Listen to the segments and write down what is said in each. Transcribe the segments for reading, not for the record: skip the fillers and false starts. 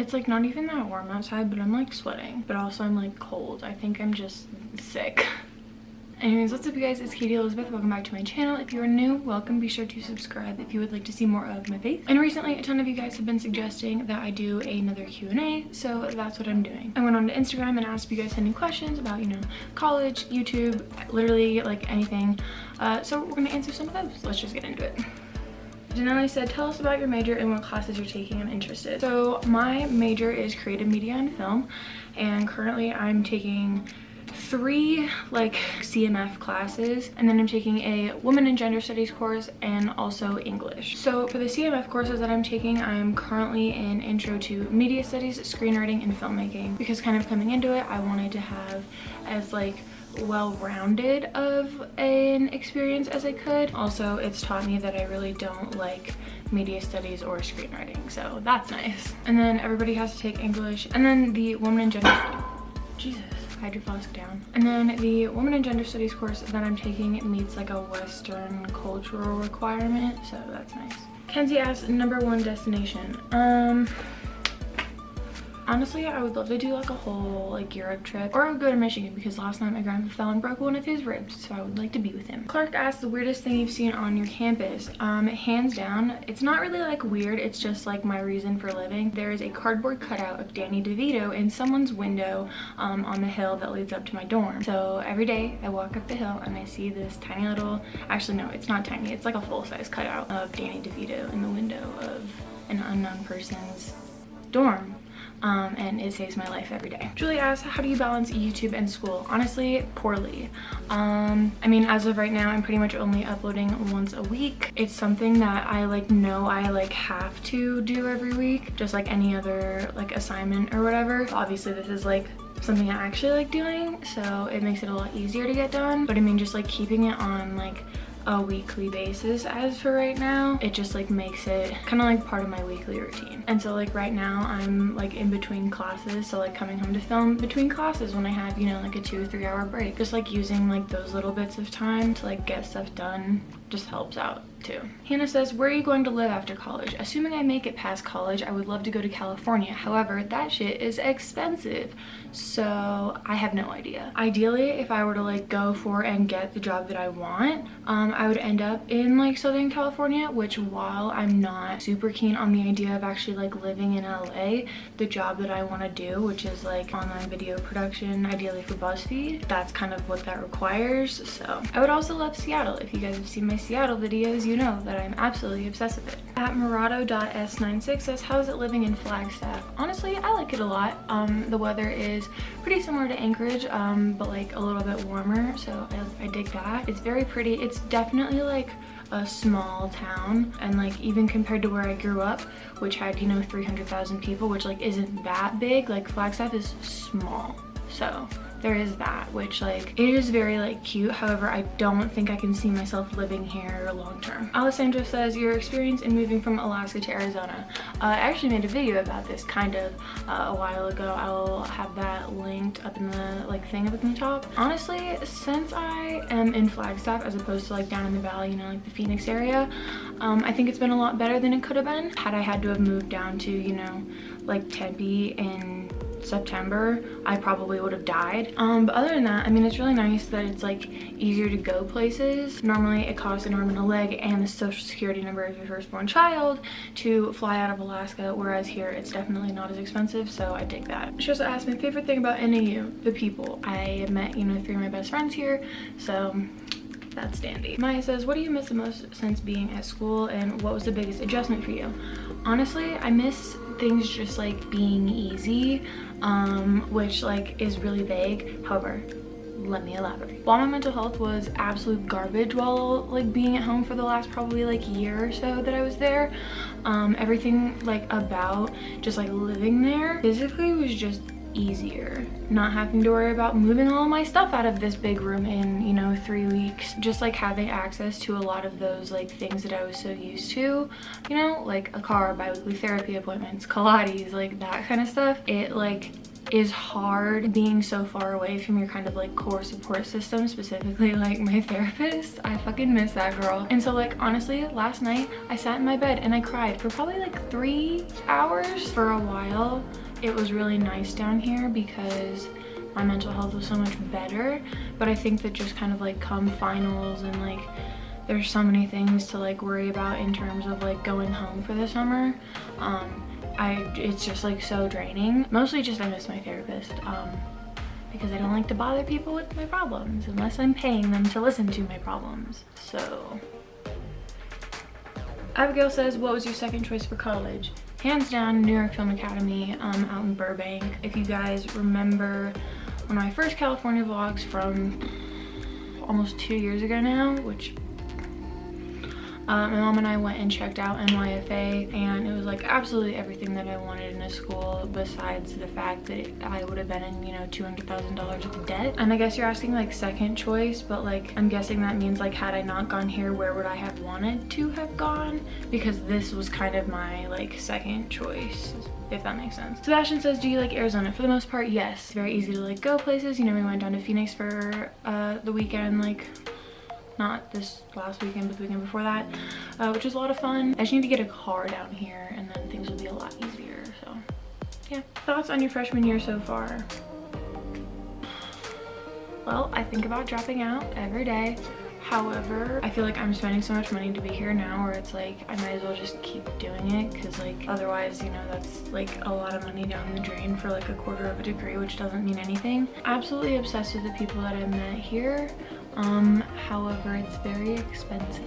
It's like not even that warm outside, but I'm like sweating, but also I'm like cold. I think I'm just sick. Anyways, what's up you guys, it's Katie Elizabeth. Welcome back to my channel. If you are new, welcome. Be sure to subscribe if you would like to see more of my face. And recently a ton of you guys have been suggesting that I do another Q&A, so that's what I'm doing. I went on to Instagram and asked if you guys had any questions about, you know, college, YouTube, literally like anything. So we're gonna answer some of those. Let's just get into it. Janelle said, tell us about your major and what classes you're taking. I'm interested. So my major is creative media and film, and currently I'm taking 3 like CMF classes, and then I'm taking a women and gender studies course and also English. So for the CMF courses that I'm taking, I'm currently in intro to media studies, screenwriting, and filmmaking, because kind of coming into it I wanted to have as like well-rounded of an experience as I could. Also, it's taught me that I really don't like media studies or screenwriting, so that's nice. And then everybody has to take English, and then the women and gender Jesus, hide your flask down. And then the women and gender studies course that I'm taking, it meets like a Western cultural requirement, so that's nice. Kenzie asked, #1 destination. Honestly, I would love to do like a whole like Europe trip, or I would go to Michigan because last night my grandpa fell and broke one of his ribs, so I would like to be with him. Clark asked, the weirdest thing you've seen on your campus. Hands down, it's not really like weird, it's just like my reason for living. There is a cardboard cutout of Danny DeVito in someone's window on the hill that leads up to my dorm. So every day I walk up the hill and I see this tiny little, actually no, it's not tiny, it's like a full-size cutout of Danny DeVito in the window of an unknown person's dorm. And it saves my life every day. Julie asked, how do you balance YouTube and school? Honestly, poorly. I mean, as of right now, I'm pretty much only uploading once a week. It's something that I know I have to do every week, just like any other like assignment or whatever. Obviously this is like something I actually like doing, so it makes it a lot easier to get done. But I mean, just like keeping it on like a weekly basis as for right now, it just like makes it kind of like part of my weekly routine. And so like right now I'm like in between classes, so like coming home to film between classes when I have, you know, like a 2 or 3 hour break, just like using like those little bits of time to like get stuff done just helps out too. Hannah says, where are you going to live after college? Assuming I make it past college, I would love to go to California. However, that shit is expensive, so I have no idea. Ideally, if I were to like go for and get the job that I want, I would end up in like Southern California, which while I'm not super keen on the idea of actually like living in LA, the job that I want to do, which is like online video production, ideally for BuzzFeed, that's kind of what that requires. So I would also love Seattle. If you guys have seen my Seattle videos, you know that I'm absolutely obsessed with it. At Murado.s96 says, how is it living in Flagstaff? Honestly, I like it a lot. The weather is pretty similar to Anchorage, but like a little bit warmer, so I dig that. It's very pretty. It's definitely like a small town, and like even compared to where I grew up, which had, you know, 300,000 people, which like isn't that big, like Flagstaff is small. So there is that, which like it is very like cute. However, I don't think I can see myself living here long term. Alessandra says, your experience in moving from Alaska to Arizona. I actually made a video about this kind of a while ago. I'll have that linked up in the like thing up in the top. Honestly, since I am in Flagstaff as opposed to like down in the valley, you know, like the Phoenix area, I think it's been a lot better than it could have been. Had I had to have moved down to, you know, like Tempe in September, I probably would have died. But other than that, I mean, it's really nice that it's like easier to go places. Normally it costs an arm and a leg and the social security number of your firstborn child to fly out of Alaska, whereas here it's definitely not as expensive, so I dig that. She also asked my favorite thing about NAU, the people. I met, you know, 3 of my best friends here, so that's dandy. Maya says, what do you miss the most since being at school, and what was the biggest adjustment for you? Honestly, I miss things just like being easy, which like is really vague. However, let me elaborate. While my mental health was absolute garbage while like being at home for the last probably like year or so that I was there, everything like about just like living there physically was just easier. Not having to worry about moving all my stuff out of this big room in, you know, 3 weeks. Just like having access to a lot of those like things that I was so used to, you know, like a car, bi-weekly therapy appointments, Pilates, like that kind of stuff. It like is hard being so far away from your kind of like core support system, specifically like my therapist. I fucking miss that girl. And so like honestly, last night I sat in my bed and I cried for probably like 3 hours. For a while it was really nice down here because my mental health was so much better, but I think that just kind of like come finals and like there's so many things to like worry about in terms of like going home for the summer. It's just like so draining. Mostly just I miss my therapist because I don't like to bother people with my problems unless I'm paying them to listen to my problems. So Abigail says, what was your second choice for college? Hands down, New York Film Academy out in Burbank. If you guys remember one of my first California vlogs from almost 2 years ago now, which my mom and I went and checked out NYFA, and it was like absolutely everything that I wanted in a school besides the fact that I would have been in, you know, $200,000 of debt. And I guess you're asking like second choice, but like I'm guessing that means like had I not gone here, where would I have wanted to have gone? Because this was kind of my like second choice, if that makes sense. Sebastian says, do you like Arizona? For the most part, yes. Very easy to like go places. You know, we went down to Phoenix for the weekend, like not this last weekend but the weekend before that, which was a lot of fun. I just need to get a car down here and then things will be a lot easier. So yeah. Thoughts on your freshman year so far? Well, I think about dropping out every day. However, I feel like I'm spending so much money to be here now where it's like I might as well just keep doing it, because like otherwise, you know, that's like a lot of money down the drain for like a quarter of a degree, which doesn't mean anything. Absolutely obsessed with the people that I've met here. However, it's very expensive.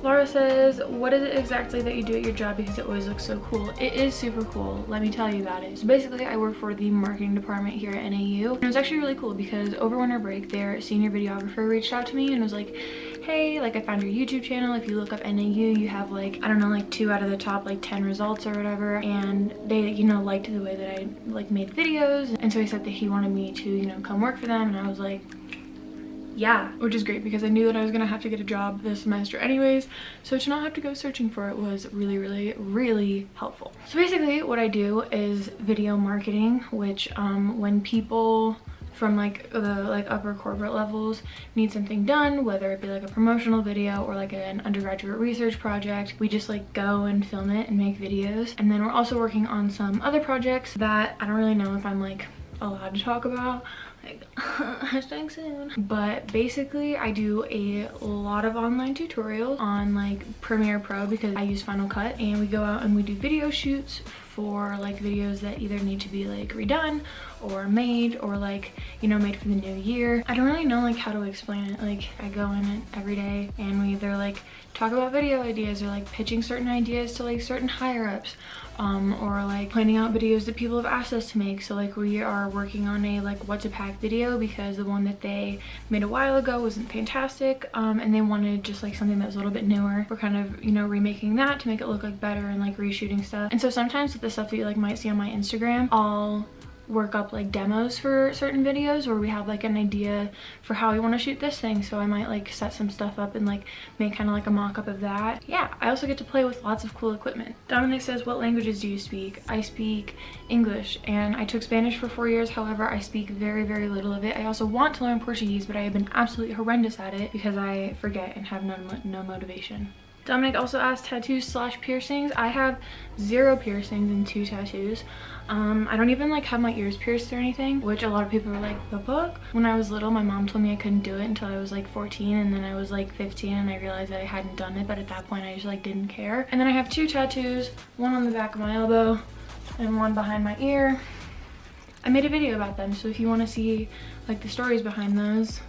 Laura says, what is it exactly that you do at your job because it always looks so cool? It is super cool, let me tell you about it. So basically I work for the marketing department here at NAU, and it was actually really cool because over winter break their senior videographer reached out to me and was like, hey, like I found your YouTube channel. If you look up NAU, you have like, I don't know, like 2 out of the top like 10 results or whatever, and they, you know, liked the way that I like made videos, and so he said that he wanted me to, you know, come work for them, and I was like, yeah, which is great because I knew that I was gonna have to get a job this semester anyways, so to not have to go searching for it was really, really, really helpful. So basically what I do is video marketing, which when people from like the upper corporate levels need something done, whether it be like a promotional video or like an undergraduate research project, we just like go and film it and make videos. And then we're also working on some other projects that I don't really know if I'm like allowed to talk about, like hashtag soon. But basically I do a lot of online tutorials on like Premiere Pro because I use Final Cut, and we go out and we do video shoots for like videos that either need to be like redone or made, or like, you know, made for the new year. I don't really know like how to explain it. Like I go in it every day and we either like talk about video ideas or like pitching certain ideas to like certain higher ups, or like planning out videos that people have asked us to make. So like we are working on a like what to pack video because the one that they made a while ago wasn't fantastic, and they wanted just like something that was a little bit newer. We're kind of, you know, remaking that to make it look like better and like reshooting stuff. And so sometimes with the stuff that you like might see on my Instagram, I'll work up like demos for certain videos where we have like an idea for how we want to shoot this thing, so I might like set some stuff up and like make kind of like a mock-up of that. Yeah, I also get to play with lots of cool equipment. Dominic says, what languages do you speak? I speak English, and I took Spanish for 4 years. However, I speak very, very little of it. I also want to learn Portuguese, but I have been absolutely horrendous at it because I forget and have no motivation. Dominic also asked, tattoos / piercings. I have 0 piercings and 2 tattoos. I don't even like have my ears pierced or anything, which a lot of people are like, the fuck? When I was little, my mom told me I couldn't do it until I was like 14, and then I was like 15 and I realized that I hadn't done it, but at that point I just like didn't care. And then I have 2 tattoos, one on the back of my elbow and one behind my ear. I made a video about them, so if you want to see like the stories behind those,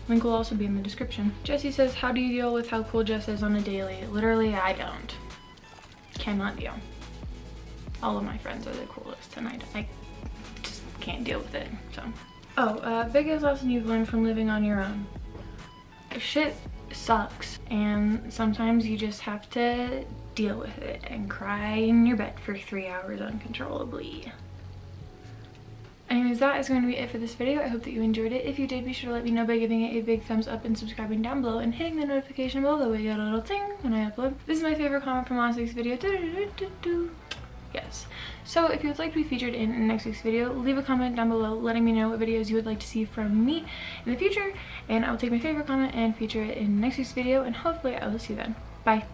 link will also be in the description. Jessie says, how do you deal with how cool Jess is on a daily? Literally, I don't. Cannot deal. All of my friends are the coolest and I just can't deal with it, so. Oh, biggest lesson you've learned from living on your own. Shit sucks, and sometimes you just have to deal with it and cry in your bed for 3 hours uncontrollably. Anyways, that is going to be it for this video. I hope that you enjoyed it. If you did, be sure to let me know by giving it a big thumbs up and subscribing down below and hitting the notification bell. That way you get a little ting when I upload. This is my favorite comment from last week's video. Yes. So if you would like to be featured in next week's video, leave a comment down below letting me know what videos you would like to see from me in the future, and I will take my favorite comment and feature it in next week's video, and hopefully I will see you then. Bye.